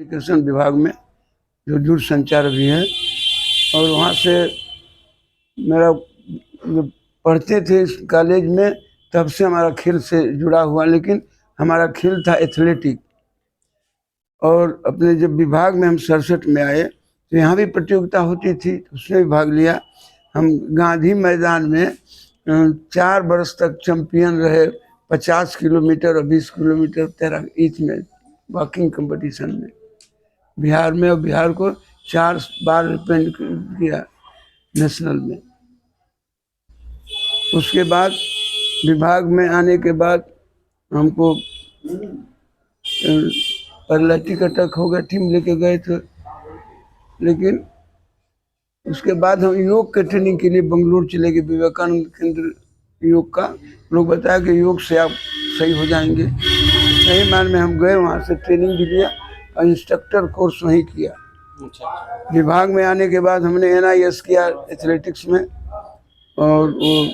Communication विभाग में जो दूरसंचार भी है। और वहाँ से मेरा पढ़ते थे इस कॉलेज में, तब से हमारा खेल से जुड़ा हुआ, लेकिन हमारा खेल था एथलेटिक। और अपने जब विभाग में हम 67 में आए तो यहाँ भी प्रतियोगिता होती थी, तो उसमें भी भाग लिया। हम गांधी मैदान में 4 बरस तक चैंपियन रहे, 50 किलोमीटर और 20 किलोमीटर तैराक ईच में वॉकिंग कंपटीशन में बिहार में, और बिहार को 4 बार रिप्रेजेंट किया नेशनल में। उसके बाद विभाग में आने के बाद हमको पैरालिटिक अटैक हो गया, टीम लेके गए थे। लेकिन उसके बाद हम योग के ट्रेनिंग के लिए बंगलोर चले गए, विवेकानंद केंद्र योग का। लोग बताया कि योग से आप सही हो जाएंगे। सही मान में हम गए, वहाँ से ट्रेनिंग भी लिया और इंस्ट्रक्टर कोर्स वहीं किया। विभाग में आने के बाद हमने NIS किया एथलेटिक्स में, और वो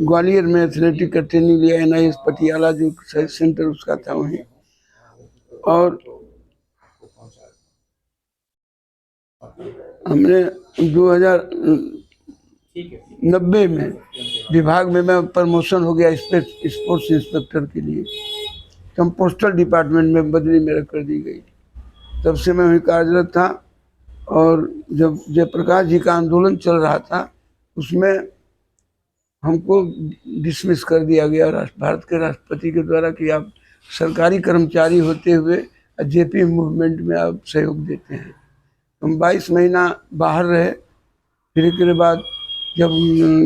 ग्वालियर में एथलेटिक का ट्रेनिंग लिया, NIS पटियाला जो सेंटर उसका था वहीं। और हमने 2090 में विभाग में मैं प्रमोशन हो गया स्पोर्ट्स इंस्पेक्टर के लिए, तो हम पोस्टल डिपार्टमेंट में बदली मेरा कर दी गई। तब से मैं वहीं कार्यरत था। और जब जयप्रकाश जी का आंदोलन चल रहा था, उसमें हमको डिसमिस कर दिया गया भारत के राष्ट्रपति के द्वारा कि आप सरकारी कर्मचारी होते हुए JP मूवमेंट में आप सहयोग देते हैं। हम 22 महीना बाहर रहे। फिर इसके बाद जब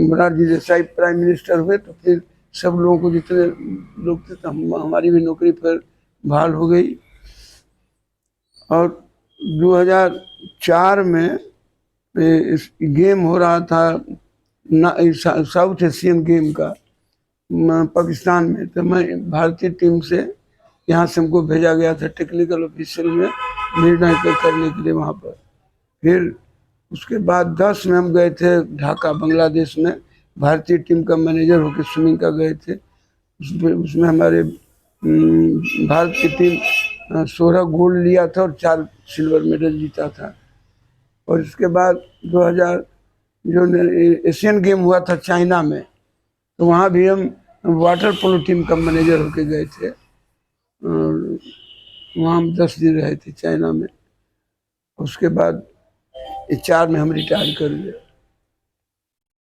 मोरारजी देसाई प्राइम मिनिस्टर हुए, तो फिर सब लोगों को, जितने लोग थे, तो हमारी भी नौकरी पर बहाल हो गई। और 2004 में इस गेम हो रहा था साउथ एशियन गेम का पाकिस्तान में, तो मैं भारतीय टीम से यहाँ से हमको भेजा गया था टेक्निकल ऑफिसर में निर्णय करने के लिए वहाँ पर। फिर उसके बाद 10 में हम गए थे ढाका बांग्लादेश में, भारतीय टीम का मैनेजर होकर स्विमिंग का गए थे। उसमें हमारे भारत की टीम 16 गोल्ड लिया था और 4 सिल्वर मेडल जीता था। और इसके बाद 2000 जो एशियन गेम हुआ था चाइना में, तो वहाँ भी हम वाटर पोलो टीम का मैनेजर होके गए थे। और वहाँ हम 10 दिन रहे थे चाइना में। उसके बाद 4 में हम रिटायर कर गए।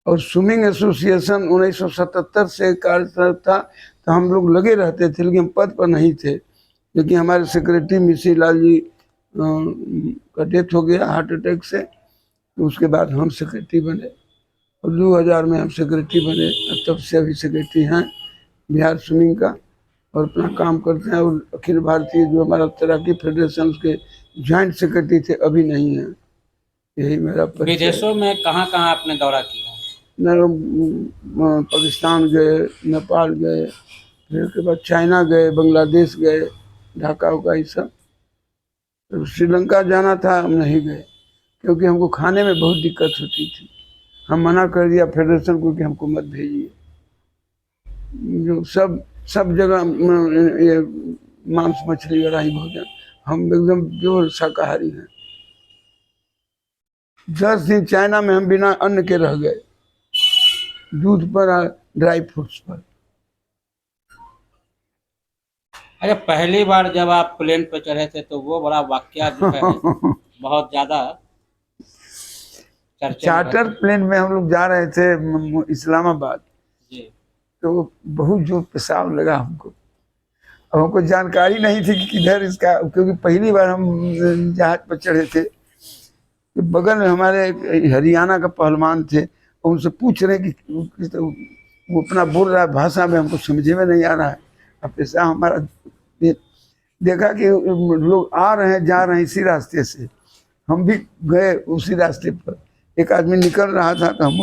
और स्विमिंग एसोसिएशन 1977 से कार्यरत था, तो हम लोग लगे रहते थे, लेकिन पद पर नहीं थे। लेकिन हमारे सेक्रेटरी मिसी लाल जी का डेथ हो गया हार्ट अटैक से, तो उसके बाद हम सेक्रेटरी बने। और 2000 में हम सेक्रेटरी बने, तब से अभी सेक्रेटरी हैं बिहार स्विमिंग का, और अपना काम करते हैं। और अखिल भारतीय जो हमारा तैराकी फेडरेशन के ज्वाइंट सेक्रेटरी थे, अभी नहीं है। यही मेरा परिचय। विदेशों में कहाँ कहाँ आपने दौरा किया? पाकिस्तान गए, नेपाल गए, फिर उसके बाद चाइना गए, बांग्लादेश गए, ढाका उका ये सब। तो श्रीलंका जाना था, हम नहीं गए क्योंकि हमको खाने में बहुत दिक्कत होती थी। हम मना कर दिया फेडरेशन को कि हमको मत भेजिए। जो सब जगह ये मांस मछली वाला ही भोजन, हम एकदम प्योर शाकाहारी हैं। 10 दिन चाइना में हम बिना अन्न के रह गए, दूध पर और ड्राई फ्रूट्स पर। अरे पहली बार जब आप प्लेन पर चढ़े थे, तो वो बड़ा वाकया जो है बहुत ज्यादा चार्टर प्लेन में हम लोग जा रहे थे इस्लामाबाद जी। तो बहुत जोर पेशाब लगा हमको। अब हमको जानकारी नहीं थी कि किधर इसका, क्योंकि पहली बार हम जहाज पर चढ़े थे। तो बगल में हमारे हरियाणा का पहलवान थे, उनसे पूछ रहे कि तो वो अपना बोल रहा है भाषा में, हमको समझे में नहीं आ रहा है। अब पेशा हमारा देखा कि लोग आ रहे हैं जा रहे हैं इसी रास्ते से, हम भी गए उसी रास्ते पर। एक आदमी निकल रहा था तो हम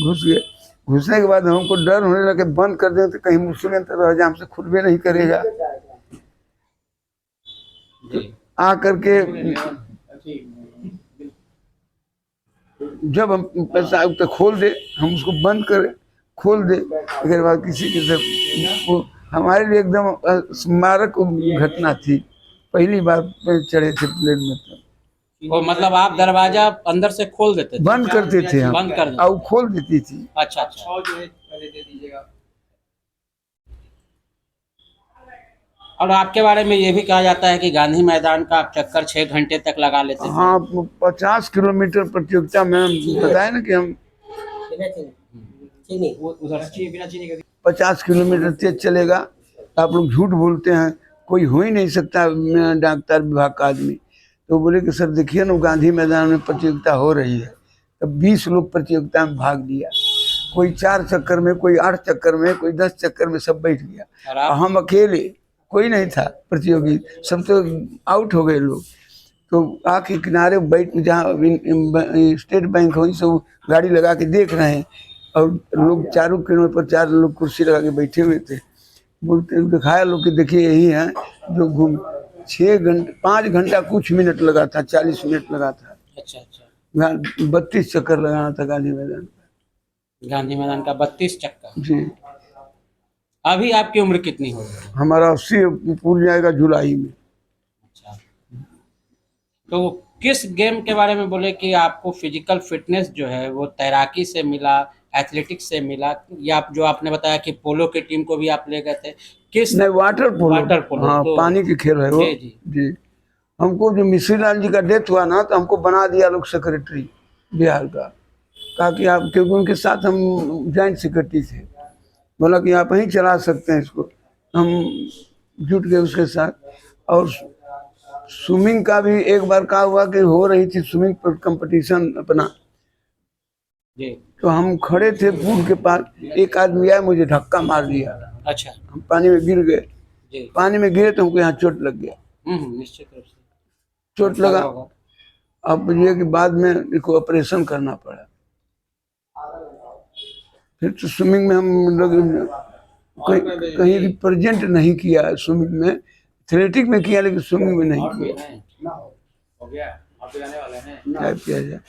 घुस गए। घुसने के बाद हमको डर होने लगे, बंद कर दें तो कहीं मुस्लिम तो रह जाए, हमसे खुद भी नहीं करेगा। आ करके जब हम पैसा तो खोल दे, हम उसको बंद करें, खोल दे, उसके बाद किसी के साथ हमारे लिए एकदम स्मारक घटना थी। पहली बार पे चढ़े थे प्लेन में तो वो मतलब आप दरवाजा अंदर से खोल देते थे? बंद करते थे हम, बंद कर देते? और खोल देती थी। अच्छा अच्छा। और आपके बारे में ये भी कहा जाता है कि गांधी मैदान का आप चक्कर 6 घंटे तक लगा लेते थे। हाँ, 50 किलोमीटर प्रतियोगिता में बताया ना कि हम 50 किलोमीटर तेज चलेगा तो आप लोग झूठ बोलते हैं, कोई हो ही नहीं सकता डॉक्टर विभाग का आदमी। तो बोले कि सर देखिए ना गांधी मैदान में प्रतियोगिता हो रही है। तब 20 लोग प्रतियोगिता में भाग लिया, कोई 4 चक्कर में, कोई 8 चक्कर में, कोई 10 चक्कर में, सब बैठ गया। और और आप? हम अकेले, कोई नहीं था प्रतियोगी, सब तो आउट हो गए लोग। तो आके किनारे बैठ, जहाँ स्टेट बैंक हो सब गाड़ी लगा के देख रहे हैं, और लोग चारों किनारों पर 4 लोग कुर्सी लगा के बैठे हुए थे। बोलते दिखाया लोग कि देखिए यही है जो घूम 6 घंटे 5 घंटा कुछ मिनट लगा था, 40 मिनट लगा था। अच्छा अच्छा। 32 चक्कर लगाना था गांधी मैदान पर। गांधी मैदान का 32 चक्कर। जी, अभी आपकी उम्र कितनी हो गई? हमारा 80 पूर जाएगा जुलाई में। अच्छा। तो किस गेम के बारे में बोले कि आपको फिजिकल फिटनेस जो है वो तैराकी से मिला, एथलेटिक्स से मिला, या आप जो आपने बताया कि पोलो की टीम को भी आप ले गए थे, किस? नहीं, वाटर पोलो। Water polo. हाँ, तो पानी की खेल है वो। जी जी। जी, हमको जो मिश्री लाल जी का डेथ हुआ ना, तो हमको बना दिया लोग सेक्रेटरी बिहार का, कहा कि आप, क्योंकि उनके साथ हम जॉइंट सेक्रेटरी थे, बोला कि आप ही चला सकते हैं इसको। हम जुट गए उसके साथ। और स्विमिंग का भी एक बार क्या हुआ कि हो रही थी स्विमिंग कंपटीशन अपना, जी। तो हम खड़े थे पूल के पास, एक आदमी आया मुझे धक्का मार दिया, अच्छा। हम पानी में गिर गए। जी। पानी में गिरे तो हमको यहाँ चोट लग गया। निश्चित रूप से चोट लगा। अब ये कि बाद में इसको ऑपरेशन करना पड़ा। फिर तो स्विमिंग में हम लोग कहीं रिप्रेजेंट नहीं किया, स्विमिंग में एथलेटिक में किया, लेकिन स्विमिंग में नहीं किया। हो गया, आप जाने वाले हैं। क्या किया जाए।